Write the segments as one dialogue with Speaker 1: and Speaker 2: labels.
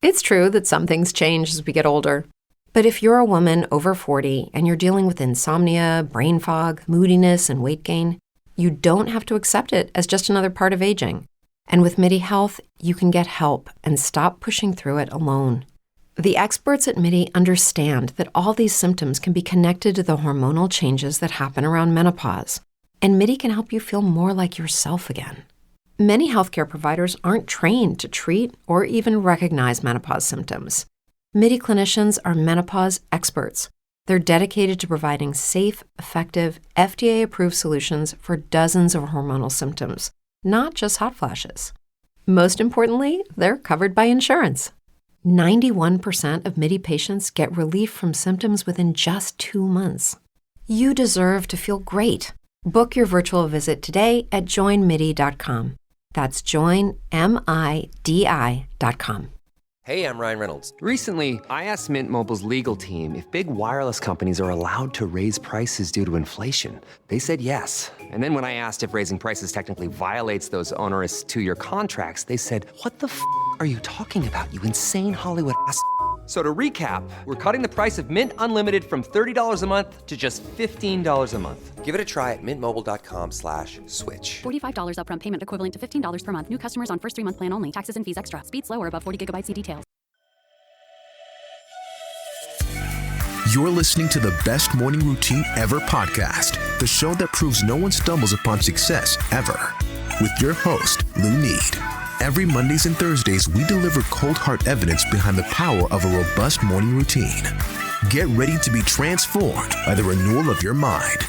Speaker 1: It's true that some things change as we get older. But if you're a woman over 40 and you're dealing with insomnia, brain fog, moodiness, and weight gain, you don't have to accept it as just another part of aging. And with MIDI Health, you can get help and stop pushing through it alone. The experts at MIDI understand that all these symptoms can be connected to the hormonal changes that happen around menopause, and MIDI can help you feel more like yourself again. Many healthcare providers aren't trained to treat or even recognize menopause symptoms. MIDI clinicians are menopause experts. They're dedicated to providing safe, effective, FDA-approved solutions for dozens of hormonal symptoms, not just hot flashes. Most importantly, they're covered by insurance. 91% of MIDI patients get relief from symptoms within just 2 months. You deserve to feel great. Book your virtual visit today at joinmidi.com. That's joinmidi.com.
Speaker 2: Hey, I'm Ryan Reynolds.
Speaker 3: Recently, I asked Mint Mobile's legal team if big wireless companies are allowed to raise prices due to inflation. They said yes. And then when I asked if raising prices technically violates those onerous 2-year contracts, they said, "What the f*** are you talking about, you insane Hollywood ass?" So to recap, we're cutting the price of Mint Unlimited from $30 a month to just $15 a month.
Speaker 2: Give it a try at mintmobile.com/switch.
Speaker 4: $45 upfront payment equivalent to $15 per month. New customers on first 3-month plan only. Taxes and fees extra. Speed slower above 40 gigabytes. See details.
Speaker 5: You're listening to the Best Morning Routine Ever podcast, the show that proves no one stumbles upon success ever. With your host, Lou Need. Every Mondays and Thursdays, we deliver cold hard evidence behind the power of a robust morning routine. Get ready to be transformed by the renewal of your mind.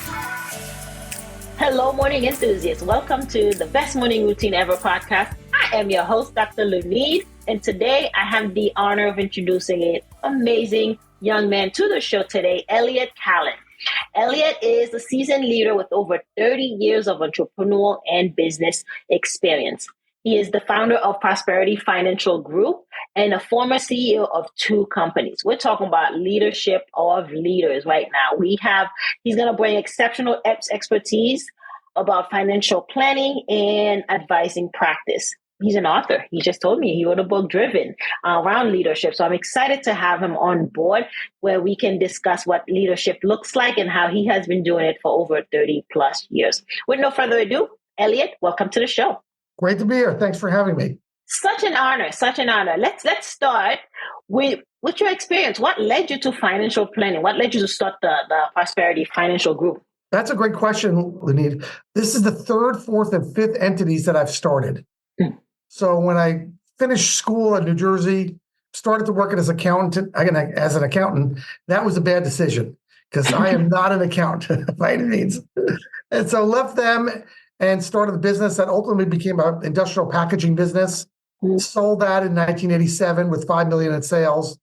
Speaker 6: Hello, morning enthusiasts. Welcome to the Best Morning Routine Ever podcast. I am your host, Dr. Lou Need, and today I have the honor of introducing an amazing young man to the show today, Elliot Kallen. Elliot is a seasoned leader with over 30 years of entrepreneurial and business experience. He is the founder of Prosperity Financial Group and a former CEO of 2 companies. We're talking about leadership of leaders right now. He's going to bring exceptional expertise about financial planning and advising practice. He's an author. He just told me he wrote a book driven around leadership. So I'm excited to have him on board where we can discuss what leadership looks like and how he has been doing it for over 30 plus years. With no further ado, Elliot, welcome to the show.
Speaker 7: Great to be here. Thanks for having me.
Speaker 6: Such an honor. Such an honor. Let's start with your experience. What led you to financial planning? What led you to start the Prosperity Financial Group?
Speaker 7: That's a great question, Lenid. This is the 3rd, 4th, and 5th entities that I've started. So when I finished school in New Jersey, started to work as an accountant, that was a bad decision because I am not an accountant by any means. And so left them and started a business that ultimately became an industrial packaging business. Sold that in 1987 with $5 million in sales,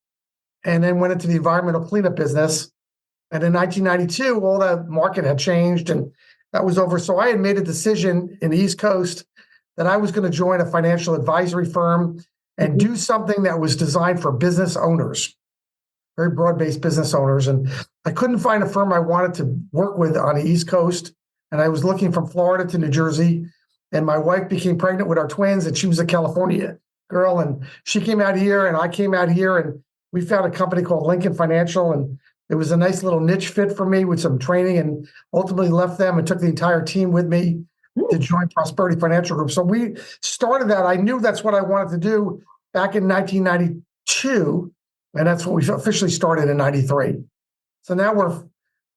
Speaker 7: and then went into the environmental cleanup business. And in 1992, all that market had changed, and that was over. So I had made a decision in the East Coast that I was going to join a financial advisory firm and do something that was designed for business owners, very broad-based business owners. And I couldn't find a firm I wanted to work with on the East Coast. And I was looking from Florida to New Jersey, and my wife became pregnant with our twins, and she was a California girl, and she came out here, and I came out here, and we found a company called Lincoln Financial, and it was a nice little niche fit for me with some training, and ultimately left them and took the entire team with me to join Prosperity Financial Group. So we started that. I knew that's what I wanted to do back in 1992, and that's what we officially started in 93. So now we're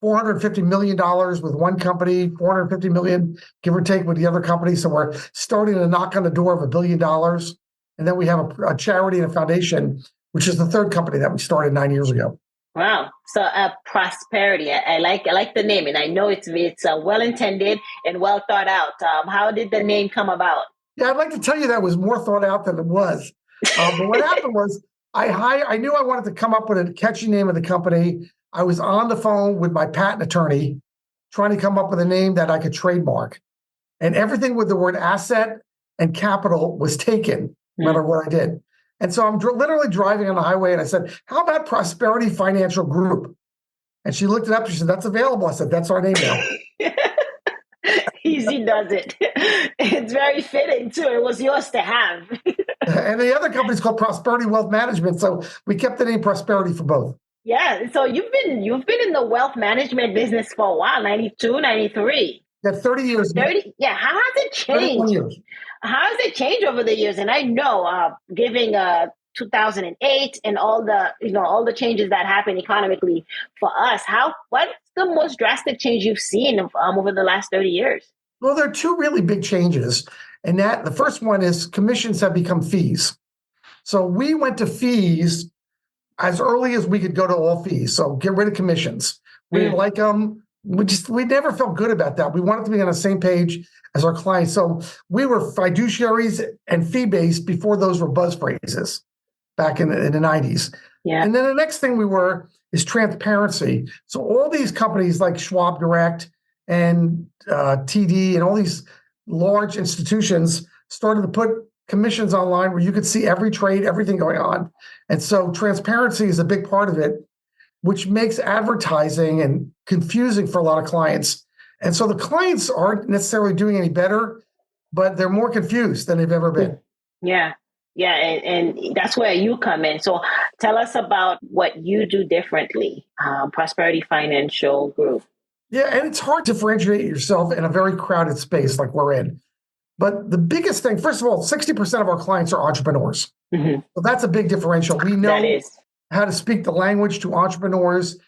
Speaker 7: $450 million with one company, $450 million, give or take, with the other company. So we're starting to knock on the door of $1 billion. And then we have a charity and a foundation, which is the 3rd company that we started 9 years ago.
Speaker 6: Wow. So Prosperity, I like the name, and I know it's well intended and well thought out. How did the name come about?
Speaker 7: Yeah, I'd like to tell you that was more thought out than it was. But what happened was I knew I wanted to come up with a catchy name of the company. I was on the phone with my patent attorney trying to come up with a name that I could trademark. And everything with the word asset and capital was taken, no matter what I did. And so I'm literally driving on the highway, and I said, how about Prosperity Financial Group? And she looked it up. She said, that's available. I said, that's our name now.
Speaker 6: Easy does it. It's very fitting, too. It was yours to have.
Speaker 7: And the other company's called Prosperity Wealth Management. So we kept the name Prosperity for both.
Speaker 6: Yeah. So you've been in the wealth management business for a while, 92, 93.
Speaker 7: Yeah, 30 years.
Speaker 6: 30. Yeah. How has it
Speaker 7: 31
Speaker 6: changed?
Speaker 7: years.
Speaker 6: How has it changed over the years? And I know, giving 2008 and all the changes that happened economically for us, what's the most drastic change you've seen over the last 30 years?
Speaker 7: Well, there are two really big changes. And that the first one is commissions have become fees. So we went to fees as early as we could go to all fees. So get rid of commissions. We didn't like them. We never felt good about that. We wanted to be on the same page as our clients. So we were fiduciaries and fee-based before those were buzz phrases back in the 90s.
Speaker 6: Yeah.
Speaker 7: And then the next thing we were is transparency. So all these companies like Schwab Direct and TD and all these large institutions started to put commissions online where you could see every trade, everything going on. And so transparency is a big part of it, which makes advertising and confusing for a lot of clients. And so the clients aren't necessarily doing any better, but they're more confused than they've ever been.
Speaker 6: Yeah. Yeah. And that's where you come in. So tell us about what you do differently, Prosperity Financial Group.
Speaker 7: Yeah. And it's hard to differentiate yourself in a very crowded space like we're in. But the biggest thing, first of all, 60% of our clients are entrepreneurs. Mm-hmm. So that's a big differential. We know how to speak the language to entrepreneurs,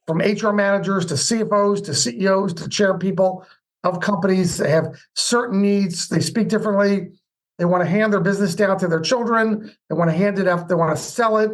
Speaker 7: from HR managers to CFOs to CEOs to chair people of companies. They have certain needs. They speak differently. They want to hand their business down to their children. They want to hand it up. They want to sell it.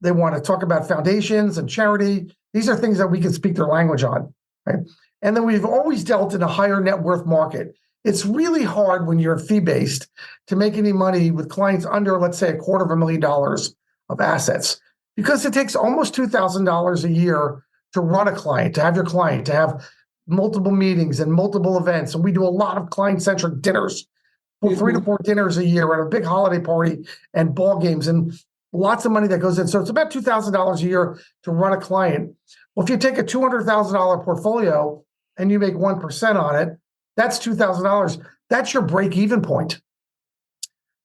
Speaker 7: They want to talk about foundations and charity. These are things that we can speak their language on. Right? And then we've always dealt in a higher net worth market. It's really hard when you're fee-based to make any money with clients under, let's say, $250,000 of assets, because it takes almost $2,000 a year to run a client, to have your client, to have multiple meetings and multiple events. And we do a lot of client-centric dinners, 3 to 4 dinners a year at a big holiday party and ball games and lots of money that goes in. So it's about $2,000 a year to run a client. Well, if you take a $200,000 portfolio and you make 1% on it, that's $2,000. That's your break-even point.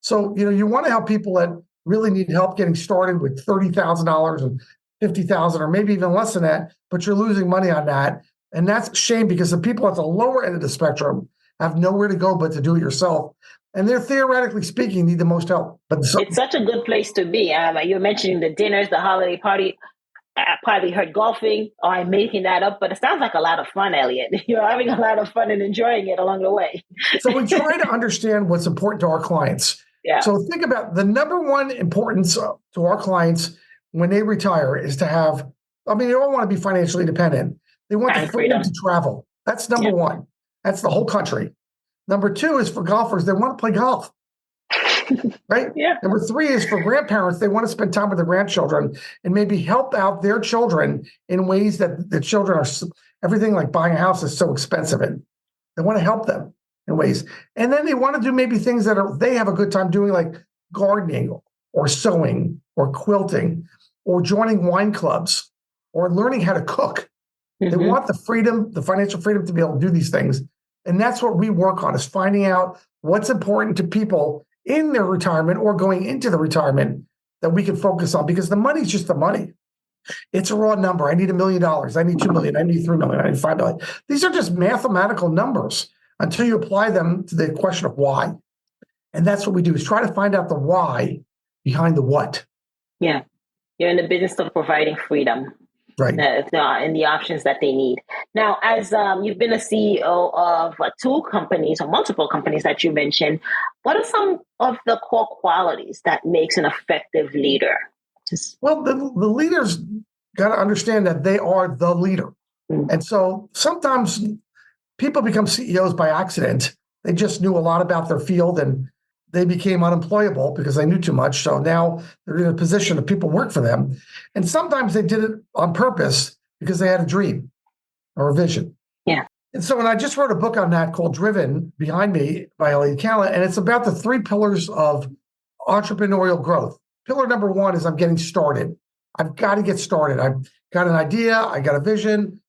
Speaker 7: So, you want to help people that really need help getting started with $30,000 and $50,000 or maybe even less than that, but you're losing money on that. And that's a shame because the people at the lower end of the spectrum have nowhere to go but to do it yourself. And they're theoretically speaking need the most help. But
Speaker 6: it's such a good place to be. You're mentioning the dinners, the holiday party. I probably heard golfing, or I'm making that up, but it sounds like a lot of fun, Elliot. You're having a lot of fun and enjoying it along the way.
Speaker 7: So we try to understand what's important to our clients.
Speaker 6: Yeah.
Speaker 7: So think about the number one importance to our clients when they retire is to have, they all want to be financially independent. They want the freedom to travel. That's number one. That's the whole country. Number two is for golfers. They want to play golf. Right?
Speaker 6: Yeah.
Speaker 7: Number three is for grandparents. They want to spend time with their grandchildren and maybe help out their children in ways that the children are, everything like buying a house is so expensive. And they want to help them in ways. And then they want to do maybe things that they have a good time doing, like gardening or sewing or quilting or joining wine clubs or learning how to cook. They want the freedom, the financial freedom to be able to do these things. And that's what we work on, is finding out what's important to people in their retirement or going into the retirement that we can focus on, because the money's just the money. It's a raw number. I need $1 million. I need $2 million. I need $3 million. I need $5 million. These are just mathematical numbers until you apply them to the question of why. And that's what we do, is try to find out the why behind the what. Yeah.
Speaker 6: You're in the business of providing freedom.
Speaker 7: Right.
Speaker 6: And the options that they need. Now, as you've been a CEO of 2 companies or multiple companies that you mentioned, what are some of the core qualities that makes an effective leader?
Speaker 7: Well, the leaders got to understand that they are the leader. And so sometimes people become CEOs by accident. They just knew a lot about their field and they became unemployable because they knew too much. So now they're in a position that people work for them. And sometimes they did it on purpose because they had a dream or a vision.
Speaker 6: Yeah.
Speaker 7: And so, and I just wrote a book on that called Driven, behind me, by Elliot Kallen. And it's about the 3 pillars of entrepreneurial growth. Pillar number 1 is I'm getting started. I've got to get started. I've got an idea. I got a vision.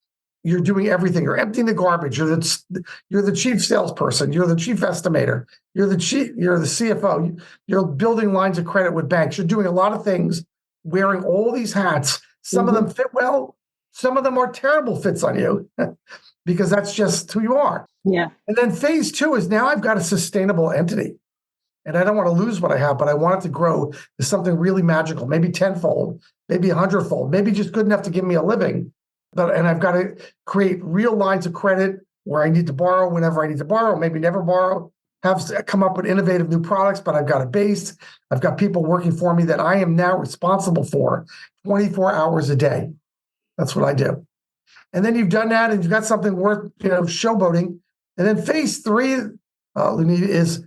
Speaker 7: you're doing everything. You're emptying the garbage. You're the chief salesperson. You're the chief estimator. You're the CFO. You're building lines of credit with banks. You're doing a lot of things, wearing all these hats. Some of them fit well. Some of them are terrible fits on you because that's just who you are.
Speaker 6: Yeah.
Speaker 7: And then phase 2 is now I've got a sustainable entity. And I don't want to lose what I have, but I want it to grow to something really magical, maybe tenfold, maybe 100-fold, maybe just good enough to give me a living. And I've got to create real lines of credit where I need to borrow whenever I need to borrow, maybe never borrow, come up with innovative new products, but I've got a base. I've got people working for me that I am now responsible for 24 hours a day. That's what I do. And then you've done that and you've got something worth, showboating. And then phase 3, Lunita, is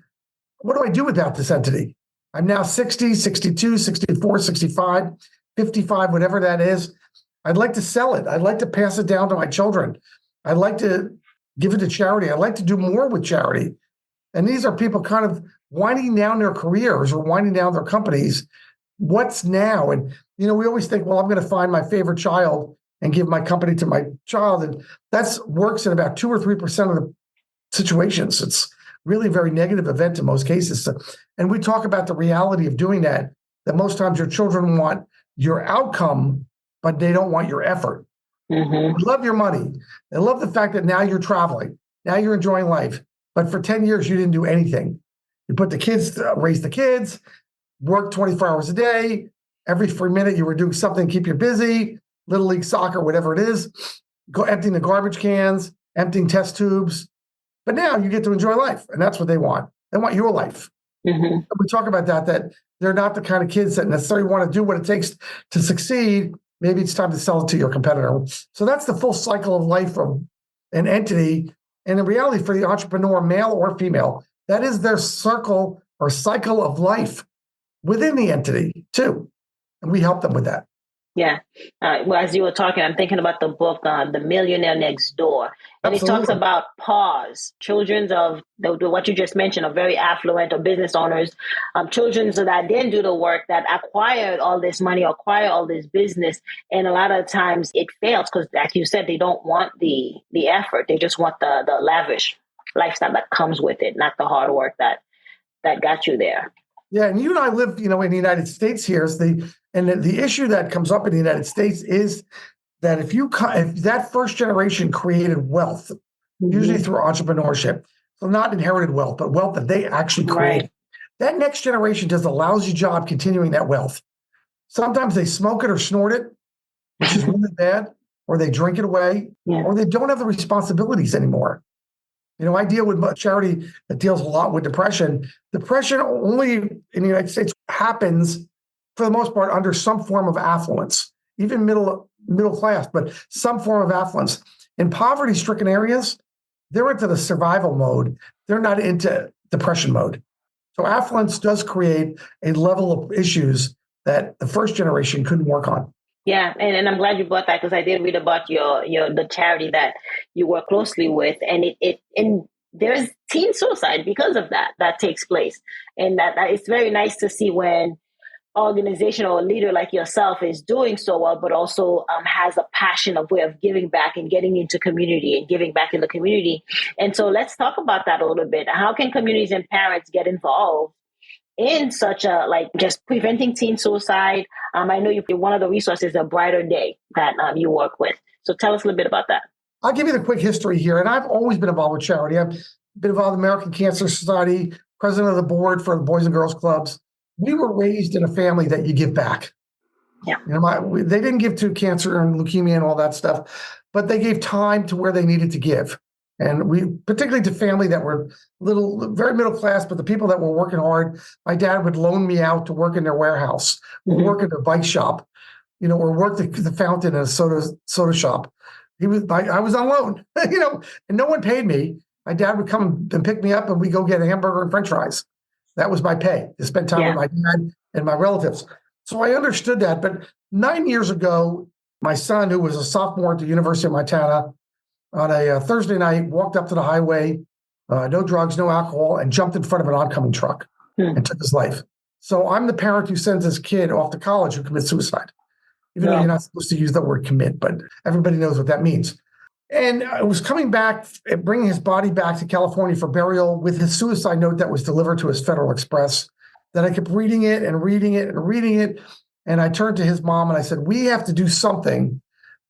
Speaker 7: what do I do without this entity? I'm now 60, 62, 64, 65, 55, whatever that is. I'd like to sell it. I'd like to pass it down to my children. I'd like to give it to charity. I'd like to do more with charity. And these are people kind of winding down their careers or winding down their companies. What's now? And, we always think, well, I'm going to find my favorite child and give my company to my child. And that works in about 2 or 3% of the situations. It's really a very negative event in most cases. So, and we talk about the reality of doing that most times your children want your outcome, but they don't want your effort. They love your money. They love the fact that now you're traveling. Now you're enjoying life. But for 10 years, you didn't do anything. You put the kids, raise the kids, work 24 hours a day. Every free minute you were doing something to keep you busy, Little League soccer, whatever it is, go emptying the garbage cans, emptying test tubes. But now you get to enjoy life, and that's what they want. They want your life. We talk about that they're not the kind of kids that necessarily want to do what it takes to succeed. Maybe it's time to sell it to your competitor. So that's the full cycle of life of an entity. And in reality, for the entrepreneur, male or female, that is their circle or cycle of life within the entity too. And we help them with that.
Speaker 6: Yeah. Well, as you were talking, I'm thinking about the book, The Millionaire Next Door. And Absolutely. It talks about pause. Children of what you just mentioned are very affluent or business owners. Children that didn't do the work, that acquired all this money, acquire all this business. And a lot of times it fails because, like you said, they don't want the effort. They just want the lavish lifestyle that comes with it, not the hard work that got you there.
Speaker 7: Yeah, and you and I live, in the United States here. The issue that comes up in the United States is that if that first generation created wealth, usually through entrepreneurship, so not inherited wealth, but wealth that they actually create, right. That next generation does a lousy job continuing that wealth. Sometimes they smoke it or snort it, which is really bad, or they drink it away, or they don't have the responsibilities anymore. I deal with a charity that deals a lot with depression. Depression only in the United States happens, for the most part, under some form of affluence, even middle class, but some form of affluence. In poverty-stricken areas, they're into the survival mode. They're not into depression mode. So affluence does create a level of issues that the first generation couldn't work on.
Speaker 6: Yeah, and I'm glad you brought that because I did read about the charity that you work closely with, and and there's teen suicide because of that takes place, and that it's very nice to see when organization or a leader like yourself is doing so well, but also has a passion of way of giving back and getting into community and giving back in the community. And so let's talk about that a little bit. How can communities and parents get involved in such just preventing teen suicide? I know you're one of the resources, A Brighter Day, that you work with. So tell us a little bit about that.
Speaker 7: I'll give you the quick history here. And I've always been involved with charity. I've been involved in the American Cancer Society, president of the board for the Boys and Girls Clubs. We were raised in a family that you give back.
Speaker 6: Yeah.
Speaker 7: They didn't give to cancer and leukemia and all that stuff, but they gave time to where they needed to give. And we, particularly to family that were very middle class, but the people that were working hard, my dad would loan me out to work in their warehouse, or work in their bike shop, or work the fountain in a soda shop. I was on loan, and no one paid me. My dad would come and pick me up, and we go get a hamburger and French fries. That was my pay to spend time with my dad and my relatives. So I understood that. But 9 years ago, my son, who was a sophomore at the University of Montana, on a Thursday night, walked up to the highway, no drugs, no alcohol, and jumped in front of an oncoming truck and took his life. So I'm the parent who sends his kid off to college who commits suicide, even though you're not supposed to use the word commit, but everybody knows what that means. And I was coming back, bringing his body back to California for burial with his suicide note that was delivered to his Federal Express. That I kept reading it and reading it and reading it. And I turned to his mom and I said, we have to do something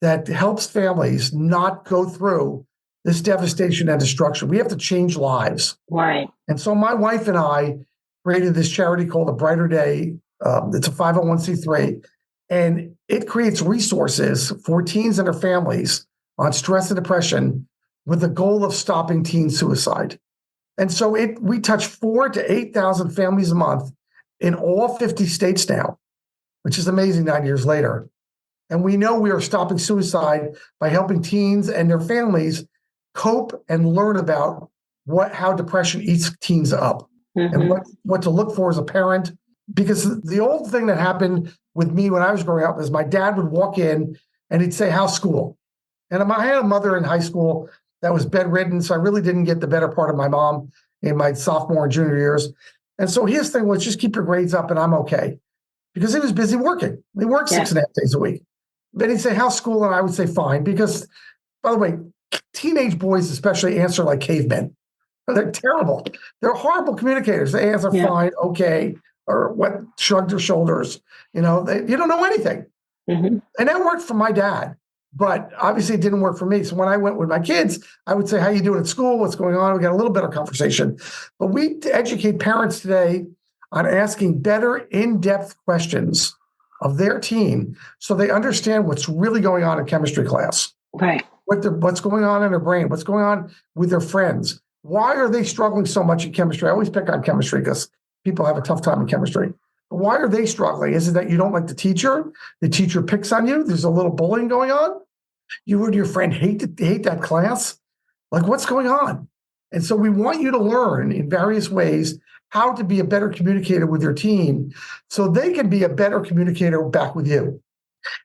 Speaker 7: that helps families not go through this devastation and destruction. We have to change lives.
Speaker 6: Right.
Speaker 7: And so my wife and I created this charity called A Brighter Day. It's a 501c3, and it creates resources for teens and their families on stress and depression with the goal of stopping teen suicide. And so we touch 4,000 to 8,000 families a month in all 50 states now, which is amazing 9 years later. And we know we are stopping suicide by helping teens and their families cope and learn about how depression eats teens up and what to look for as a parent. Because the old thing that happened with me when I was growing up is my dad would walk in and he'd say, how's school? And I had a mother in high school that was bedridden, so I really didn't get the better part of my mom in my sophomore and junior years. And so his thing was just keep your grades up and I'm okay. Because he was busy working. He worked 6.5 days a week. Then he'd say, how's school? And I would say, fine. Because, by the way, teenage boys especially answer like cavemen. They're terrible. They're horrible communicators. They answer fine, okay, or what, shrug their shoulders. You don't know anything. And that worked for my dad. But obviously it didn't work for me. So when I went with my kids, I would say, how you doing at school? What's going on? We got a little better conversation. But we educate parents today on asking better in-depth questions of their teen so they understand what's really going on in chemistry class.
Speaker 6: Right.
Speaker 7: What's going on in their brain? What's going on with their friends? Why are they struggling so much in chemistry? I always pick on chemistry because people have a tough time in chemistry. But why are they struggling? Is it that you don't like the teacher? The teacher picks on you? There's a little bullying going on? You and your friend hate that class? Like, what's going on? And so we want you to learn in various ways how to be a better communicator with your teen so they can be a better communicator back with you.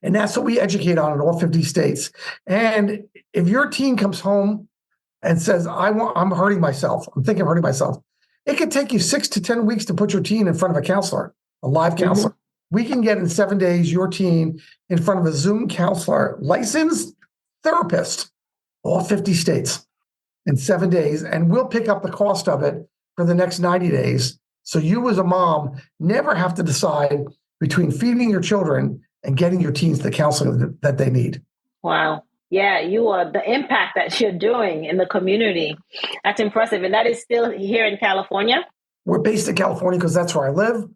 Speaker 7: And that's what we educate on in all 50 states. And if your teen comes home and says, I'm hurting myself, I'm thinking of hurting myself, it could take you 6 to 10 weeks to put your teen in front of a counselor, a live counselor. We can get in 7 days your teen in front of a Zoom counselor, licensed therapist, all 50 states in 7 days, and we'll pick up the cost of it for the next 90 days. So you as a mom never have to decide between feeding your children and getting your teens the counseling that they need.
Speaker 6: Wow. Yeah, you are the impact that you're doing in the community. That's impressive. And that is still here in California?
Speaker 7: We're based in California because that's where I live.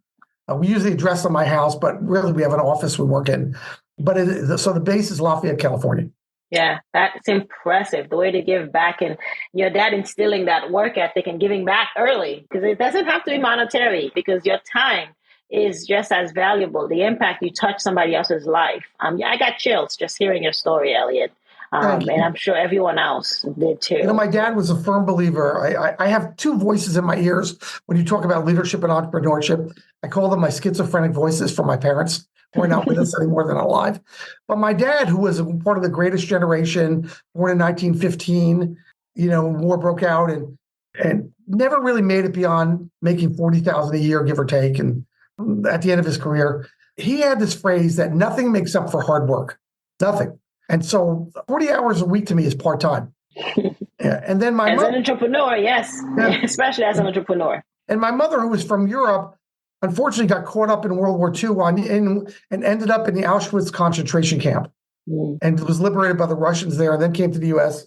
Speaker 7: We usually address on my house, but really we have an office we work in. But so the base is Lafayette, California.
Speaker 6: Yeah, that's impressive. The way to give back and your dad instilling that work ethic and giving back early, because it doesn't have to be monetary, because your time is just as valuable. The impact you touch somebody else's life. I got chills just hearing your story, Elliot. And I'm sure everyone else did too.
Speaker 7: My dad was a firm believer. I have two voices in my ears when you talk about leadership and entrepreneurship. I call them my schizophrenic voices from my parents, who are not with us anymore than alive. But my dad, who was part of the greatest generation, born in 1915, war broke out and never really made it beyond making $40,000 a year, give or take. And at the end of his career, he had this phrase that nothing makes up for hard work, nothing. And so 40 hours a week to me is part-time. And then
Speaker 6: as an entrepreneur, yes, especially as an entrepreneur.
Speaker 7: And my mother, who was from Europe, unfortunately got caught up in World War II and ended up in the Auschwitz concentration camp and was liberated by the Russians there and then came to the U.S.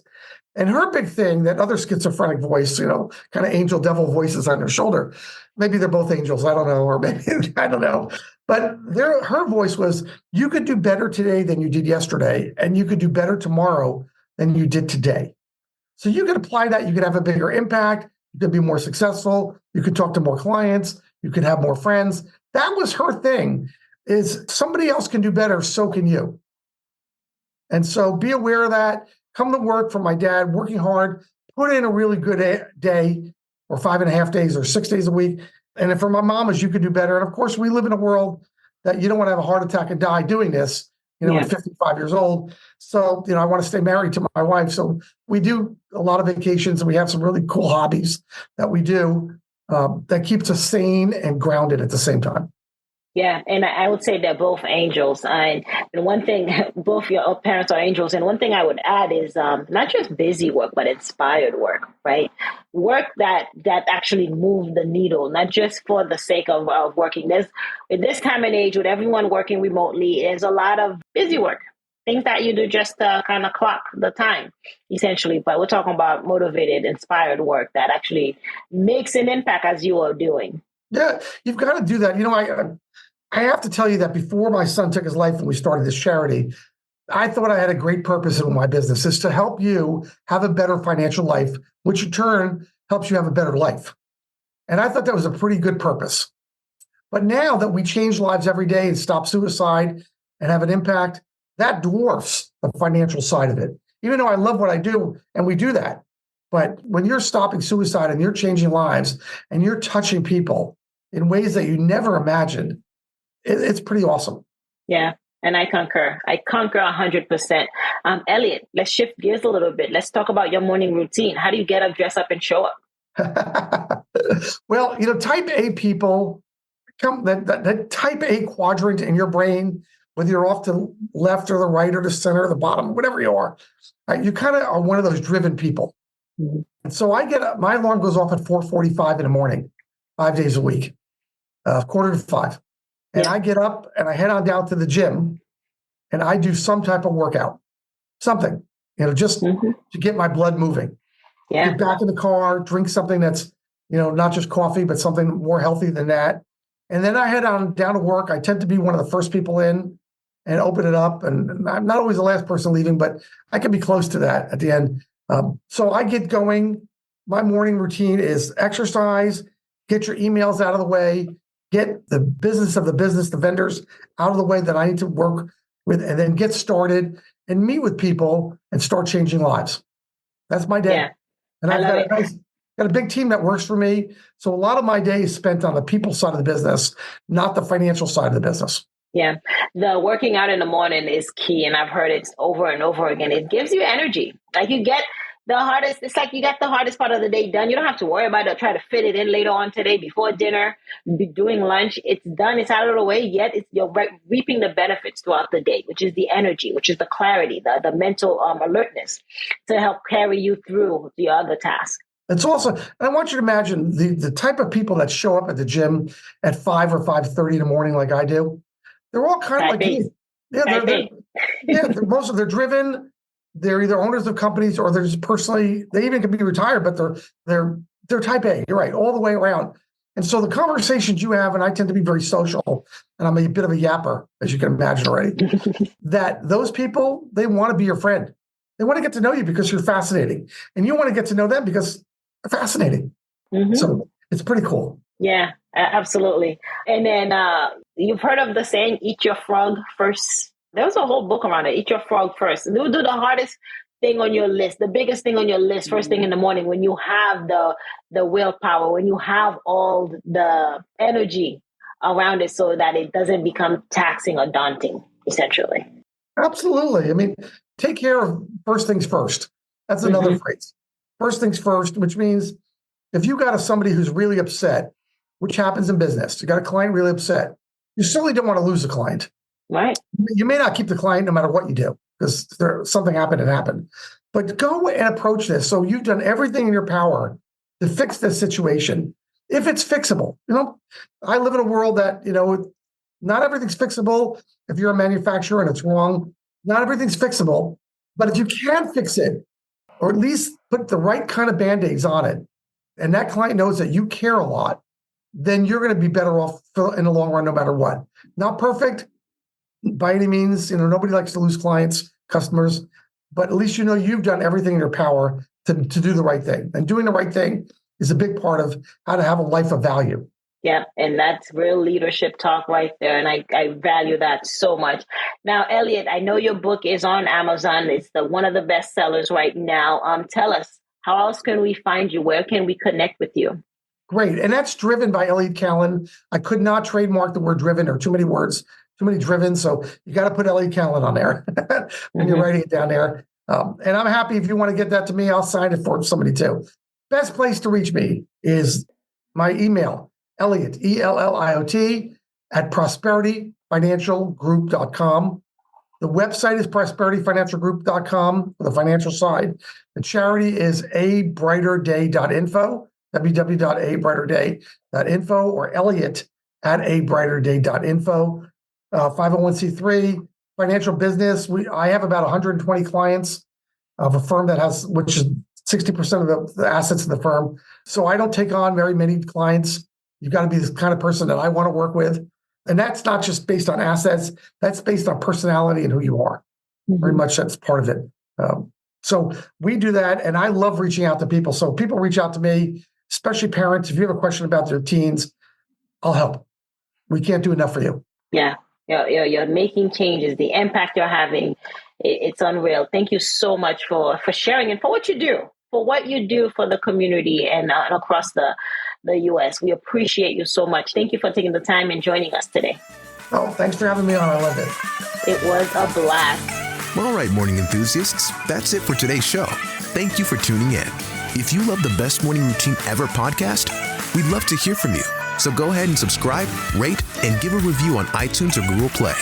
Speaker 7: And her big thing, that other schizophrenic voice, kind of angel devil voices on her shoulder. Maybe they're both angels, I don't know, or maybe, I don't know. But her voice was, you could do better today than you did yesterday, and you could do better tomorrow than you did today. So you could apply that, you could have a bigger impact, you could be more successful, you could talk to more clients, you could have more friends. That was her thing, is somebody else can do better, so can you. And so be aware of that. Come to work for my dad, working hard, put in a really good day or 5.5 days or 6 days a week. And for my mom, is you could do better. And of course, we live in a world that you don't want to have a heart attack and die doing this, at 55 years old. So, I want to stay married to my wife. So we do a lot of vacations and we have some really cool hobbies that we do that keeps us sane and grounded at the same time.
Speaker 6: Yeah, and I would say they're both angels. And one thing, both your parents are angels. And one thing I would add is not just busy work, but inspired work, right? Work that actually moves the needle, not just for the sake of working. There's at this time and age, with everyone working remotely, there's a lot of busy work, things that you do just to kind of clock the time, essentially. But we're talking about motivated, inspired work that actually makes an impact as you are doing.
Speaker 7: Yeah, you've got to do that. I have to tell you that before my son took his life and we started this charity, I thought I had a great purpose in my business is to help you have a better financial life, which in turn helps you have a better life. And I thought that was a pretty good purpose. But now that we change lives every day and stop suicide and have an impact, that dwarfs the financial side of it. Even though I love what I do and we do that. But when you're stopping suicide and you're changing lives and you're touching people in ways that you never imagined, it's pretty awesome.
Speaker 6: Yeah. And I concur 100%. Elliot, let's shift gears a little bit. Let's talk about your morning routine. How do you get up, dress up, and show up?
Speaker 7: Well, type A people, that type A quadrant in your brain, whether you're off to left or the right or the center or the bottom, whatever you are, you kind of are one of those driven people. Mm-hmm. And so I get up, my alarm goes off at 4:45 in the morning, 5 days a week, 4:45. And I get up and I head on down to the gym and I do some type of workout, something, just to get my blood moving. Yeah. Get back in the car, drink something that's, not just coffee, but something more healthy than that. And then I head on down to work. I tend to be one of the first people in and open it up. And I'm not always the last person leaving, but I can be close to that at the end. So I get going. My morning routine is exercise, get your emails out of the way, get the business, the vendors out of the way that I need to work with, and then get started and meet with people and start changing lives. That's my day. Yeah, and I've got a big team that works for me. So a lot of my day is spent on the people side of the business, not the financial side of the business.
Speaker 6: Yeah. The working out in the morning is key. And I've heard it over and over again. It gives you energy. Like you get it's like you got the hardest part of the day done. You don't have to worry about it, try to fit it in later on today before dinner, be doing lunch. It's done. It's out of the way. Yet you're reaping the benefits throughout the day, which is the energy, which is the clarity, the mental alertness to help carry you through the other tasks.
Speaker 7: It's also, and I want you to imagine the type of people that show up at the gym at 5 or 5:30 in the morning, like I do. They're all kind of like you. Yeah, they're driven. They're either owners of companies or they're just personally, they even can be retired, but they're type A. You're right, all the way around. And so the conversations you have, and I tend to be very social, and I'm a bit of a yapper, as you can imagine already, that those people, they want to be your friend. They want to get to know you because you're fascinating. And you want to get to know them because they're fascinating. Mm-hmm. So it's pretty cool.
Speaker 6: Yeah, absolutely. And then you've heard of the saying, eat your frog first. There was a whole book around it. Eat your frog first. Do the hardest thing on your list, the biggest thing on your list, first thing in the morning when you have the willpower, when you have all the energy around it so that it doesn't become taxing or daunting, essentially.
Speaker 7: Absolutely. I mean, take care of first things first. That's another phrase. First things first, which means if you got somebody who's really upset, which happens in business, you got a client really upset, you certainly don't want to lose a client.
Speaker 6: Right.
Speaker 7: You may not keep the client no matter what you do because something happened. But go and approach this. So you've done everything in your power to fix this situation. If it's fixable, I live in a world that, not everything's fixable. If you're a manufacturer and it's wrong, not everything's fixable. But if you can fix it, or at least put the right kind of Band-Aids on it, and that client knows that you care a lot, then you're going to be better off in the long run, no matter what. Not perfect by any means. Nobody likes to lose clients, customers, but at least you've done everything in your power to do the right thing. And doing the right thing is a big part of how to have a life of value.
Speaker 6: Yeah, and that's real leadership talk right there. And I value that so much. Now, Elliot, I know your book is on Amazon. It's one of the best sellers right now. Tell us, how else can we find you? Where can we connect with you?
Speaker 7: Great. And that's driven by Elliot Kallen. I could not trademark the word driven, or too many words, too many driven. So you got to put Elliot Kallen on there when you're writing it down there. And I'm happy if you want to get that to me, I'll sign it for somebody too. Best place to reach me is my email, Elliot, Elliot, at prosperityfinancialgroup.com. The website is prosperityfinancialgroup.com for the financial side. The charity is abrighterday.info, www.abrighterday.info, or Elliot at abrighterday.info. 501c3 financial business. I have about 120 clients of a firm that has, which is 60% of the assets of the firm. So I don't take on very many clients. You've got to be the kind of person that I want to work with. And that's not just based on assets. That's based on personality and who you are. Very much that's part of it. So we do that. And I love reaching out to people. So people reach out to me, especially parents. If you have a question about their teens, I'll help. We can't do enough for you.
Speaker 6: Yeah. You're making changes. The impact you're having, it's unreal. Thank you so much for sharing and for what you do for the community and across the U.S. We appreciate you so much. Thank you for taking the time and joining us today.
Speaker 7: Oh, thanks for having me on. I love it.
Speaker 6: It was a blast.
Speaker 5: All right, morning enthusiasts, that's it for today's show. Thank you for tuning in. If you love the Best Morning Routine Ever podcast, we'd love to hear from you. So go ahead and subscribe, rate, and give a review on iTunes or Google Play.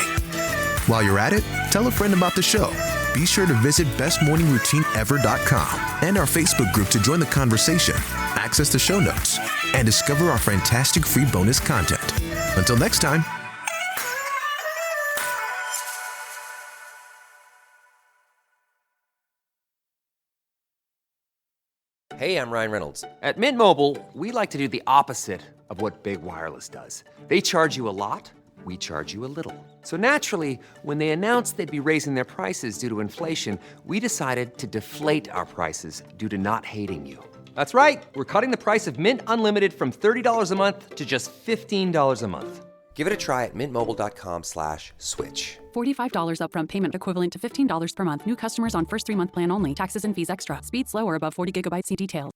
Speaker 5: While you're at it, tell a friend about the show. Be sure to visit bestmorningroutineever.com and our Facebook group to join the conversation, access the show notes, and discover our fantastic free bonus content. Until next time.
Speaker 2: Hey, I'm Ryan Reynolds.
Speaker 3: At Mint Mobile, we like to do the opposite of what Big Wireless does. They charge you a lot, we charge you a little. So naturally, when they announced they'd be raising their prices due to inflation, we decided to deflate our prices due to not hating you. That's right. We're cutting the price of Mint Unlimited from $30 a month to just $15 a month.
Speaker 2: Give it a try at mintmobile.com/switch.
Speaker 4: $45 upfront payment equivalent to $15 per month. New customers on first 3-month plan only. Taxes and fees extra. Speed slower above 40 gigabytes. See details.